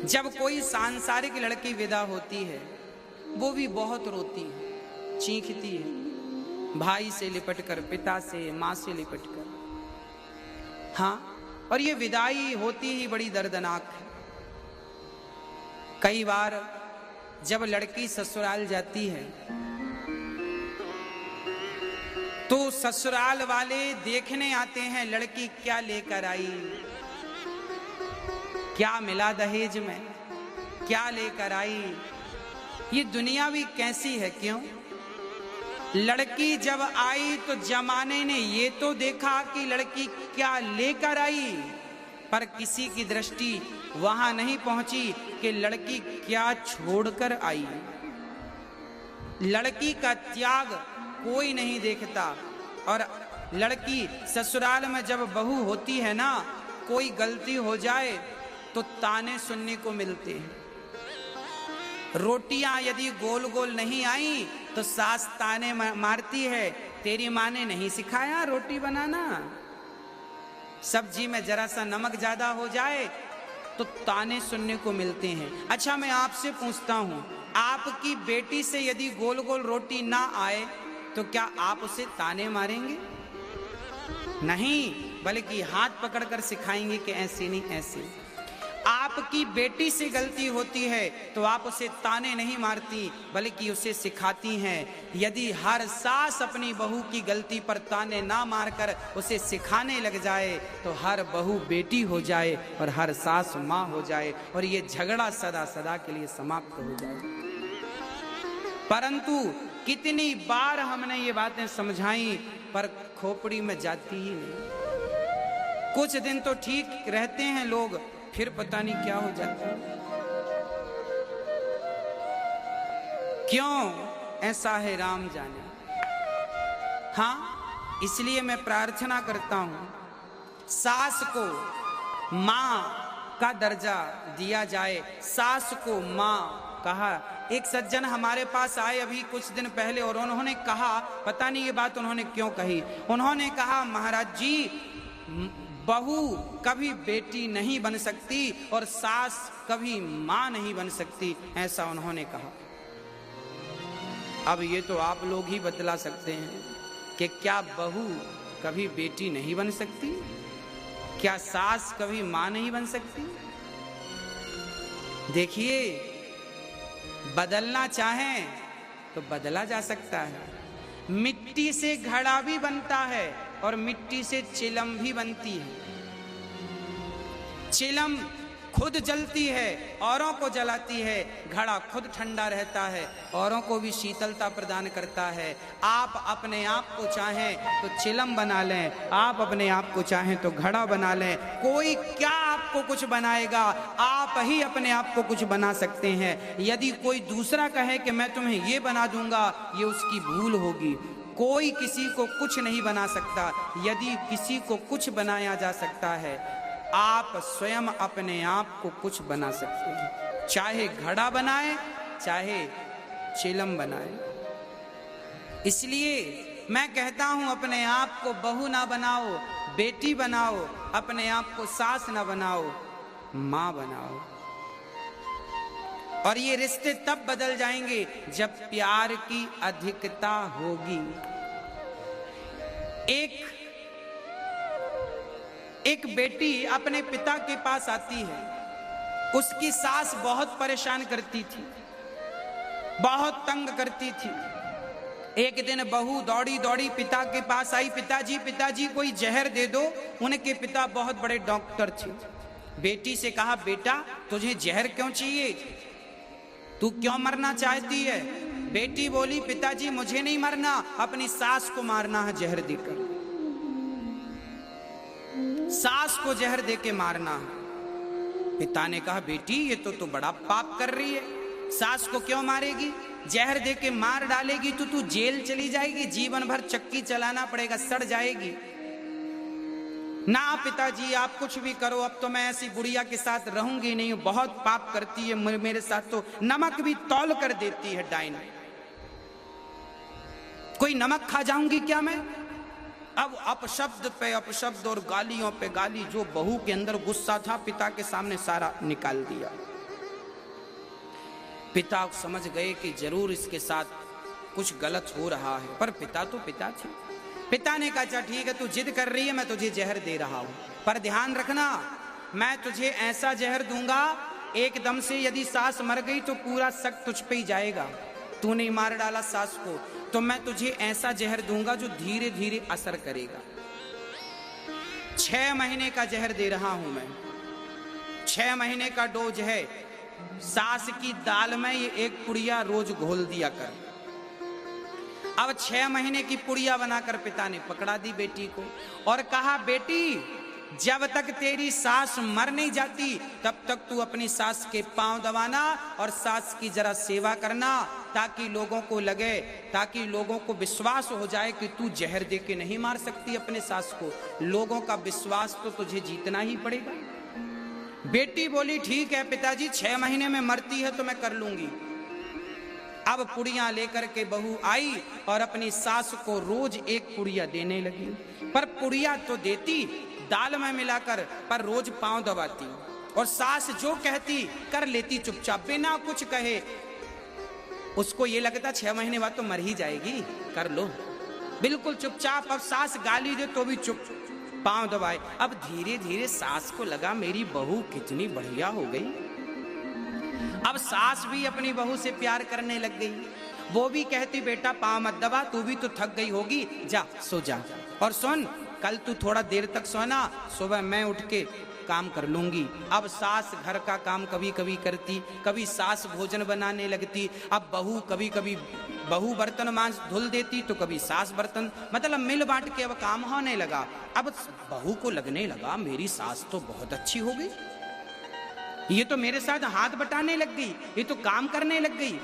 जब कोई सांसारिक लड़की विदा होती है वो भी बहुत रोती है, चीखती है, भाई से लिपट कर, पिता से, माँ से लिपट कर। हाँ, और ये विदाई होती ही बड़ी दर्दनाक है। कई बार जब लड़की ससुराल जाती है तो ससुराल वाले देखने आते हैं लड़की क्या लेकर आई, क्या मिला दहेज में, क्या लेकर आई। ये दुनिया भी कैसी है, क्यों? लड़की जब आई तो जमाने ने ये तो देखा कि लड़की क्या लेकर आई, पर किसी की दृष्टि वहां नहीं पहुंची कि लड़की क्या छोड़कर आई। लड़की का त्याग कोई नहीं देखता। और लड़की ससुराल में जब बहू होती है ना, कोई गलती हो जाए तो ताने सुनने को मिलते हैं। रोटियां यदि गोल गोल नहीं आई तो सास ताने मारती है, तेरी माँ ने नहीं सिखाया रोटी बनाना। सब्जी में जरा सा नमक ज्यादा हो जाए तो ताने सुनने को मिलते हैं। अच्छा, मैं आपसे पूछता हूं, आपकी बेटी से यदि गोल गोल रोटी ना आए तो क्या आप उसे ताने मारेंगे? नहीं, बल्कि हाथ पकड़कर सिखाएंगे कि ऐसे नहीं, ऐसे। आपकी बेटी से गलती होती है तो आप उसे ताने नहीं मारती, बल्कि उसे सिखाती हैं। यदि हर सास अपनी बहू की गलती पर ताने ना मारकर उसे सिखाने लग जाए तो हर बहू बेटी हो जाए और हर सास माँ हो जाए और ये झगड़ा सदा सदा के लिए समाप्त हो जाए। परंतु कितनी बार हमने ये बातें समझाई पर खोपड़ी में जाती ही नहीं। कुछ दिन तो ठीक रहते हैं लोग, फिर पता नहीं क्या हो जाता है। क्यों ऐसा है राम जाने। हाँ, इसलिए मैं प्रार्थना करता हूं सास को मां का दर्जा दिया जाए, सास को मां कहा। एक सज्जन हमारे पास आए अभी कुछ दिन पहले और उन्होंने कहा, पता नहीं ये बात उन्होंने क्यों कही, उन्होंने कहा महाराज जी, बहू कभी बेटी नहीं बन सकती और सास कभी मां नहीं बन सकती, ऐसा उन्होंने कहा। अब ये तो आप लोग ही बतला सकते हैं कि क्या बहू कभी बेटी नहीं बन सकती? क्या सास कभी मां नहीं बन सकती? देखिए, बदलना चाहें तो बदला जा सकता है। मिट्टी से घड़ा भी बनता है और मिट्टी से चिलम भी बनती है। चिलम खुद जलती है, औरों को जलाती है, घड़ा खुद ठंडा रहता है, औरों को भी शीतलता प्रदान करता है। आप अपने आप को चाहें तो चिलम बना लें, आप अपने आप को चाहें तो घड़ा बना लें। कोई क्या आपको कुछ बनाएगा, आप ही अपने आप को कुछ बना सकते हैं। यदि कोई दूसरा कहे कि मैं तुम्हें ये बना दूंगा, ये उसकी भूल होगी। कोई किसी को कुछ नहीं बना सकता। यदि किसी को कुछ बनाया जा सकता है, आप स्वयं अपने आप को कुछ बना सकते हैं। चाहे घड़ा बनाए, चाहे चिलम बनाए। इसलिए मैं कहता हूं, अपने आप को बहू ना बनाओ, बेटी बनाओ। अपने आप को सास ना बनाओ, मां बनाओ। और ये रिश्ते तब बदल जाएंगे जब प्यार की अधिकता होगी। एक बेटी अपने पिता के पास आती है। उसकी सास बहुत परेशान करती थी, बहुत तंग करती थी। एक दिन बहू दौड़ी दौड़ी पिता के पास आई, पिताजी कोई जहर दे दो। उनके पिता बहुत बड़े डॉक्टर थे। बेटी से कहा, बेटा तुझे जहर क्यों चाहिए, तू क्यों मरना चाहती है? बेटी बोली, पिताजी मुझे नहीं मरना, अपनी सास को मारना है जहर देकर। सास को जहर देके मारना। पिता ने कहा, बेटी ये तो बड़ा पाप कर रही है, सास को क्यों मारेगी? जहर देके मार डालेगी तो तू जेल चली जाएगी, जीवन भर चक्की चलाना पड़ेगा, सड़ जाएगी। ना पिताजी आप कुछ भी करो, अब तो मैं ऐसी बुढ़िया के साथ रहूंगी नहीं, बहुत पाप करती है मेरे साथ, तो नमक भी तौल कर देती है डाइन। कोई नमक खा जाऊंगी क्या मैं? अब अपशब्द पे अपशब्द और गालियों पे गाली। जो बहू के अंदर गुस्सा था पिता के सामने सारा निकाल दिया। पिता समझ गए कि जरूर इसके साथ कुछ गलत हो रहा है, पर पिता तो पिता थे। पिता ने कहा अच्छा ठीक है, तू जिद कर रही है, मैं तुझे जहर दे रहा हूं, पर ध्यान रखना मैं तुझे ऐसा जहर दूंगा एकदम से यदि सास मर गई तो पूरा शक तुझ पे ही जाएगा। तूने मार डाला सास को, तो मैं तुझे ऐसा जहर दूंगा जो धीरे धीरे असर करेगा। 6 महीने का जहर दे रहा हूं मैं, 6 महीने का डोज है। सास की दाल में ये एक पुड़िया रोज घोल दिया कर। अब 6 महीने की पुड़िया बनाकर पिता ने पकड़ा दी बेटी को और कहा बेटी जब तक तेरी सास मर नहीं जाती तब तक तू अपनी सास के पांव दबाना और सास की जरा सेवा करना, ताकि लोगों को लगे, ताकि लोगों को विश्वास हो जाए कि तू जहर दे के नहीं मार सकती अपने सास को। लोगों का विश्वास तो तुझे जीतना ही पड़ेगा। बेटी बोली ठीक है पिताजी, 6 महीने में मरती है तो मैं कर लूंगी। अब पुड़ियां लेकर के बहू आई और अपनी सास को रोज एक पुड़िया देने लगी, पर पुड़िया तो देती दाल में मिलाकर, पर रोज पांव दबाती और सास जो कहती कर लेती चुपचाप बिना कुछ कहे। उसको ये लगता 6 महीने बाद तो मर ही जाएगी, कर लो, बिल्कुल चुपचाप। अब सास गाली दे तो भी चुप, पांव दबाए। अब धीरे धीरे सास को लगा मेरी बहू कितनी बढ़िया हो गई। अब सास भी अपनी बहू से प्यार करने लग गई। वो भी कहती बेटा पांव मत दबा, तू भी तो थक गई होगी, जा सो जा। और सुन कल तू थोड़ा देर तक सोना, सुबह मैं उठ के काम कर लूंगी। अब सास घर का काम कभी कभी करती, कभी सास भोजन बनाने लगती। अब बहू कभी कभी बहू बर्तन मांज धुल देती तो कभी सास बर्तन, मतलब मिल बांट के अब काम होने लगा। अब बहू को लगने लगा मेरी सास तो बहुत अच्छी हो गई, ये तो मेरे साथ हाथ बटाने लग गई, ये तो काम करने लग गई।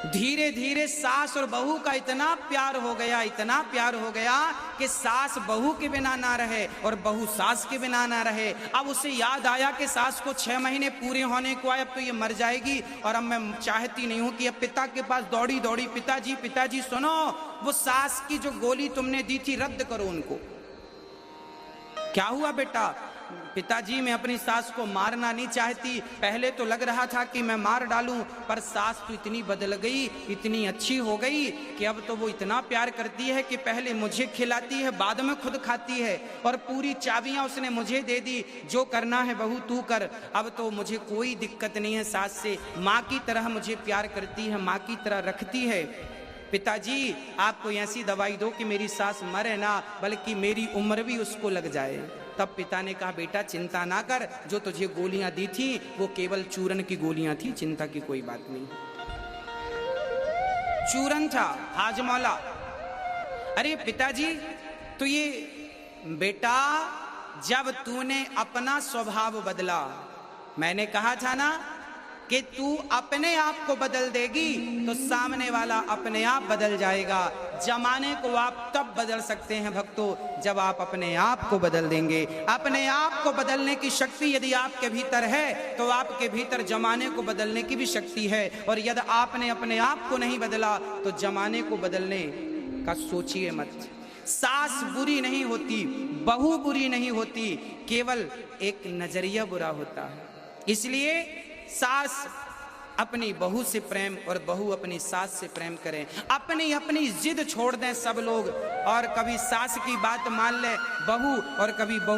धीरे धीरे सास और बहू का इतना प्यार हो गया, इतना प्यार हो गया कि सास बहू के बिना ना रहे और बहू सास के बिना ना रहे। अब उसे याद आया कि सास को 6 महीने पूरे होने को आए, अब तो ये मर जाएगी और अब मैं चाहती नहीं हूं कि अब पिता के पास दौड़ी दौड़ी पिताजी पिताजी सुनो, वो सास की जो गोली तुमने दी थी रद्द करो उनको। क्या हुआ बेटा? पिताजी मैं अपनी सास को मारना नहीं चाहती, पहले तो लग रहा था कि मैं मार डालूं, पर सास तो इतनी बदल गई, इतनी अच्छी हो गई कि अब तो वो इतना प्यार करती है कि पहले मुझे खिलाती है, बाद में खुद खाती है और पूरी चाबियां उसने मुझे दे दी, जो करना है बहू तू कर। अब तो मुझे कोई दिक्कत नहीं है सास से, माँ की तरह मुझे प्यार करती है, माँ की तरह रखती है। पिताजी आप कोई ऐसी दवाई दो कि मेरी सास मरे ना, बल्कि मेरी उम्र भी उसको लग जाए। तब पिता ने कहा बेटा चिंता ना कर, जो तुझे गोलियां दी थी वो केवल चूरन की गोलियां थी, चिंता की कोई बात नहीं। चूरन था हाजमौला। अरे पिताजी तो ये बेटा जब तूने अपना स्वभाव बदला, मैंने कहा था ना कि तू अपने आप को बदल देगी तो सामने वाला अपने आप बदल जाएगा। जमाने को आप तब बदल सकते हैं भक्तों जब आप अपने आप को बदल देंगे। अपने आप को बदलने की शक्ति यदि आपके भीतर है तो आपके भीतर जमाने को बदलने की भी शक्ति है, और यदि आपने अपने आप को नहीं बदला तो जमाने को बदलने का सोचिए मत। सास बुरी नहीं होती, बहू बुरी नहीं होती, केवल एक नजरिया बुरा होता है। इसलिए सास अपनी बहू से प्रेम और बहू अपनी सास से प्रेम करें। अपनी अपनी जिद छोड़ दें सब लोग, और कभी सास की बात मान ले बहू और कभी बहू